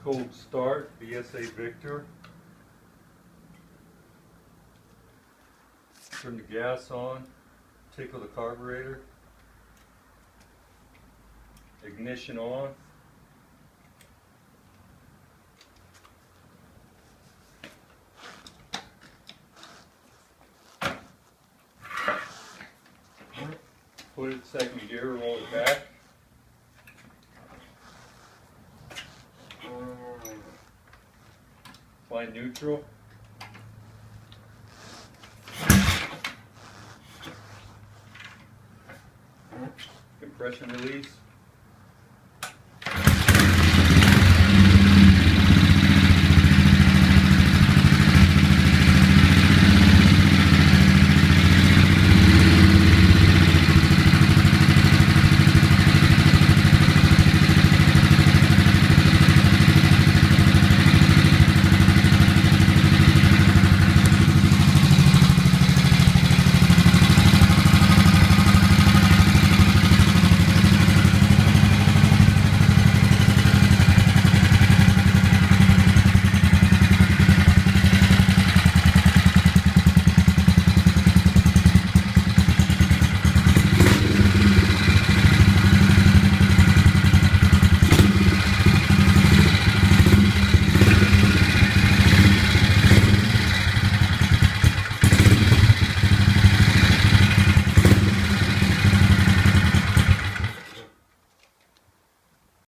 Cold start, BSA Victor. Turn the gas on, tickle the carburetor. Ignition on. Put it second gear, roll it back. Find neutral. Compression release.